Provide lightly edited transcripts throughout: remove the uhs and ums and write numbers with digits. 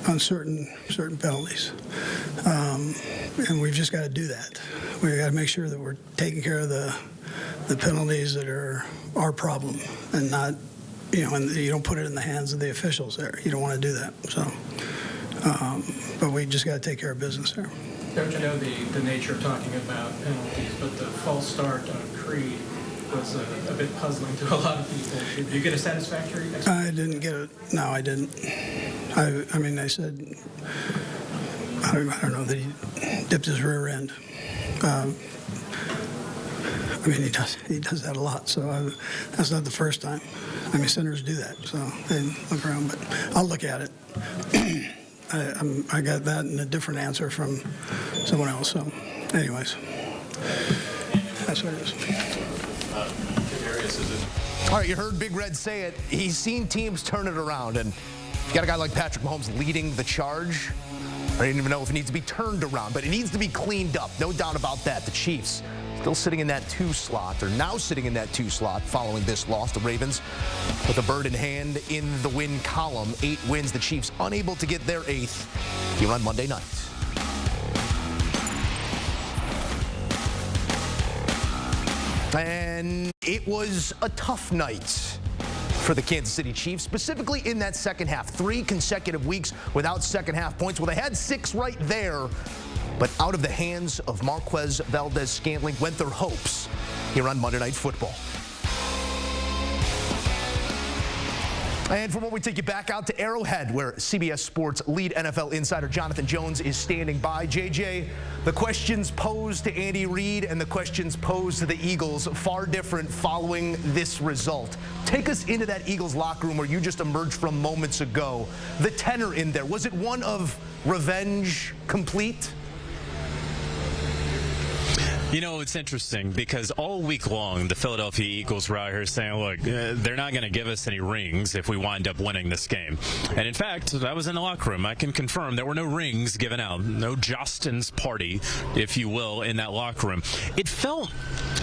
on certain penalties, and we've just got to do that. We've got to make sure that we're taking care of the penalties that are our problem, and not, and you don't put it in the hands of the officials there. You don't want to do that. So, but we just got to take care of business there. Coach, I know the nature of talking about penalties, but the false start on Creed was a bit puzzling to a lot of people. Did you get a satisfactory explanation? I didn't get it. No, I didn't. I mean, they said, I don't know, that he dipped his rear end. I mean, he does that a lot, so that's not the first time. I mean, centers do that, so they look around, but I'll look at it. I got that and a different answer from someone else, so anyways, that's what it is. All right, you heard Big Red say it. He's seen teams turn it around, and you got a guy like Patrick Mahomes leading the charge. I don't even know if it needs to be turned around, but it needs to be cleaned up. No doubt about that. The Chiefs still sitting in that 2 slot. They're now sitting in that 2 slot following this loss. The Ravens with a bird in hand in the win column. 8 wins. The Chiefs unable to get their 8th here on Monday night. And it was a tough night for the Kansas City Chiefs, specifically in that second half. 3 consecutive weeks without second half points. Well, they had 6 right there, but out of the hands of Marquez Valdez-Scantling went their hopes here on Monday Night Football. And from where we take you back out to Arrowhead, where CBS Sports lead NFL insider Jonathan Jones is standing by. JJ, the questions posed to Andy Reid and the questions posed to the Eagles far different following this result. Take us into that Eagles locker room where you just emerged from moments ago. The tenor in there, was it one of revenge complete? You know, it's interesting because all week long, the Philadelphia Eagles were out here saying, look, they're not going to give us any rings if we wind up winning this game. And in fact, I was in the locker room. I can confirm there were no rings given out, no Justin's party, if you will, in that locker room. It felt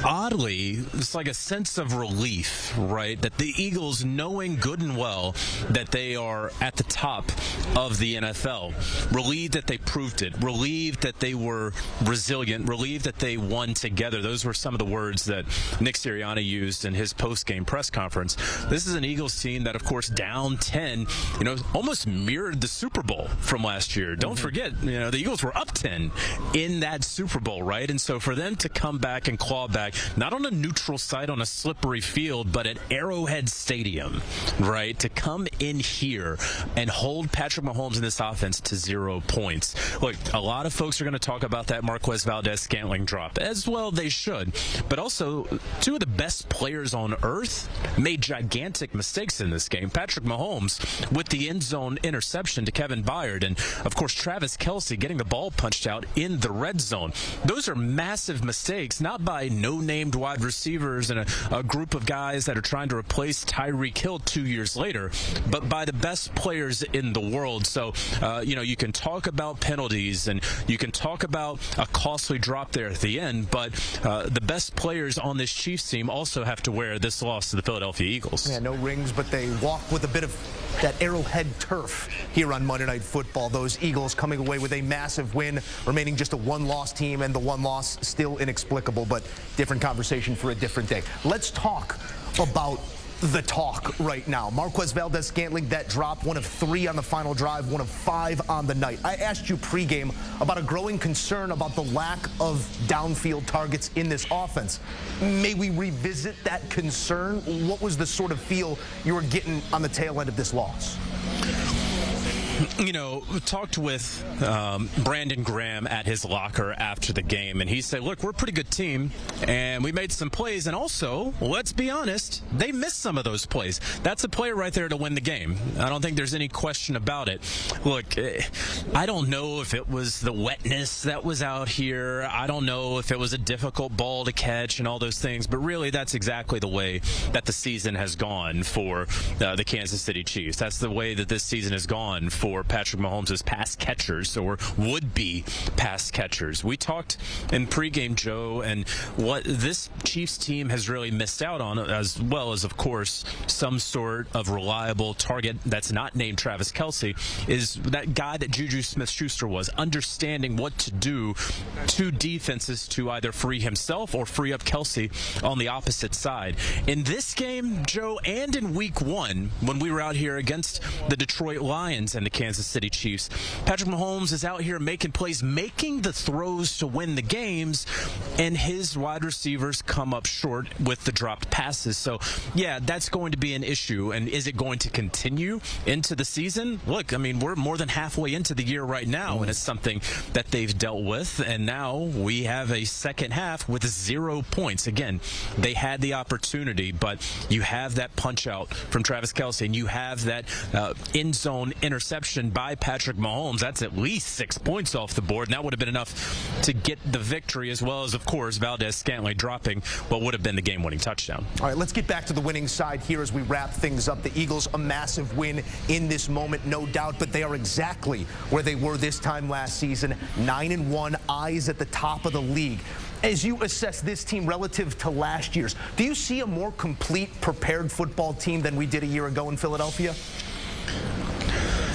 oddly, it's like a sense of relief, right? That the Eagles, knowing good and well that they are at the top of the NFL, relieved that they proved it, relieved that they were resilient, relieved that they won together. Those were some of the words that Nick Sirianni used in his post-game press conference. This is an Eagles team that, of course, down 10, almost mirrored the Super Bowl from last year. Don't forget, the Eagles were up 10 in that Super Bowl, right? And so for them to come back and claw back, not on a neutral site on a slippery field, but at Arrowhead Stadium, right? To come in here and hold Patrick Mahomes in this offense to 0 points. Look, a lot of folks are going to talk about that Marquez Valdez-Scantling drop. As well they should. But also, 2 of the best players on earth made gigantic mistakes in this game. Patrick Mahomes with the end zone interception to Kevin Byard, and of course Travis Kelce getting the ball punched out in the red zone. Those are massive mistakes, not by no-named wide receivers and a group of guys that are trying to replace Tyreek Hill 2 years later, but by the best players in the world. So, you can talk about penalties and you can talk about a costly drop there at the end, but the best players on this Chiefs team also have to wear this loss to the Philadelphia Eagles. Yeah, no rings, but they walk with a bit of that Arrowhead turf here on Monday Night Football. Those Eagles coming away with a massive win, remaining just a 1-loss team, and the 1 loss still inexplicable, but different conversation for a different day. Let's talk about the talk right now. Marquez Valdez-Scantling, that drop, 1 of 3 on the final drive, 1 of 5 on the night. I asked you pregame about a growing concern about the lack of downfield targets in this offense. May we revisit that concern? What was the sort of feel you were getting on the tail end of this loss? Talked with Brandon Graham at his locker after the game, and he said, look, we're a pretty good team, and we made some plays, and also, let's be honest, they missed some of those plays. That's a player right there to win the game. I don't think there's any question about it. Look, I don't know if it was the wetness that was out here. I don't know if it was a difficult ball to catch and all those things, but really that's exactly the way that the season has gone for the Kansas City Chiefs. That's the way that this season has gone for for Patrick Mahomes' pass catchers or would-be pass catchers. We talked in pregame, Joe, and what this Chiefs team has really missed out on, as well as, of course, some sort of reliable target that's not named Travis Kelce, is that guy that Juju Smith-Schuster was, understanding what to do to defenses to either free himself or free up Kelce on the opposite side. In this game, Joe, and in week 1, when we were out here against the Detroit Lions and the Kansas City Chiefs, Patrick Mahomes is out here making plays, making the throws to win the games, and his wide receivers come up short with the dropped passes. So, yeah, that's going to be an issue. And is it going to continue into the season? Look, I mean, we're more than halfway into the year right now, and it's something that they've dealt with. And now we have a second half with 0 points. Again, they had the opportunity, but you have that punch out from Travis Kelce, and you have that end zone interception by Patrick Mahomes. That's at least 6 points off the board, and that would have been enough to get the victory, as well as, of course, Valdez-Scantling dropping what would have been the game-winning touchdown. All right, let's get back to the winning side here as we wrap things up. The Eagles, a massive win in this moment, no doubt, but they are exactly where they were this time last season, 9-1, eyes at the top of the league. As you assess this team relative to last year's, do you see a more complete, prepared football team than we did a year ago in Philadelphia?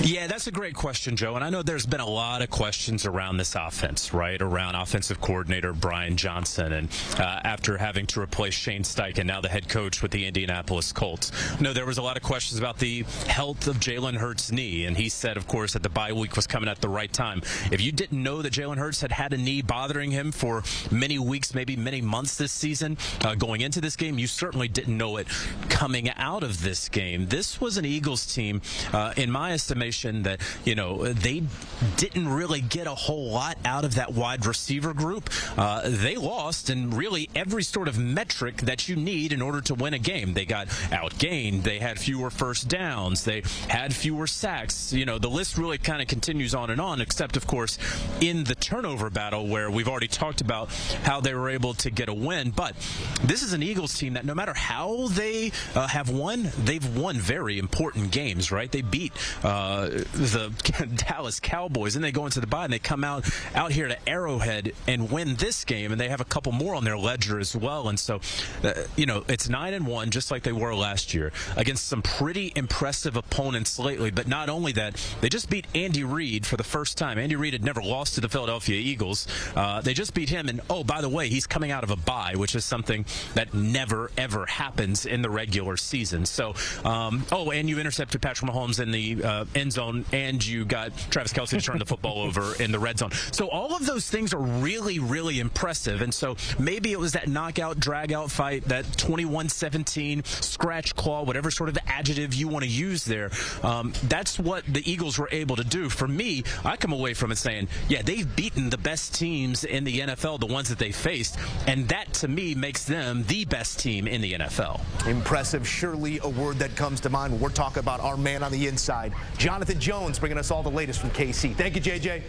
Yeah, that's a great question, Joe. And I know there's been a lot of questions around this offense, right? Around offensive coordinator Brian Johnson. And after having to replace Shane Steichen, now the head coach with the Indianapolis Colts. No, there was a lot of questions about the health of Jalen Hurts' knee. And he said, of course, that the bye week was coming at the right time. If you didn't know that Jalen Hurts had a knee bothering him for many weeks, maybe many months this season, going into this game, you certainly didn't know it coming out of this game. This was an Eagles team, in my estimation, that, you know, they didn't really get a whole lot out of that wide receiver group. They lost in really every sort of metric that you need in order to win a game. They got outgained. They had fewer first downs. They had fewer sacks. You know, the list really kind of continues on, except, of course, in the turnover battle, where we've already talked about how they were able to get a win. But this is an Eagles team that no matter how they have won, they've won very important games, right? They beat the Dallas Cowboys, and they go into the bye and they come out here to Arrowhead and win this game, and they have a couple more on their ledger as well. And so, you know, it's 9-1, just like they were last year, against some pretty impressive opponents lately. But not only that, they just beat Andy Reid for the first time. Andy Reid had never lost to the Philadelphia Eagles. They just beat him, and oh, by the way, he's coming out of a bye, which is something that never ever happens in the regular season. So, and you intercepted Patrick Mahomes in the end zone, and you got Travis Kelce to turn the football over in the red zone. So all of those things are really, really impressive. And so maybe it was that knockout, drag-out fight, that 21-17 scratch claw, whatever sort of adjective you want to use there. That's what the Eagles were able to do. For me, I come away from it saying, yeah, they've beaten the best teams in the NFL, the ones that they faced, and that to me makes them the best team in the NFL. Impressive, surely a word that comes to mind when we're talking about our man on the inside, Jonathan Jones, bringing us all the latest from KC. Thank you, JJ.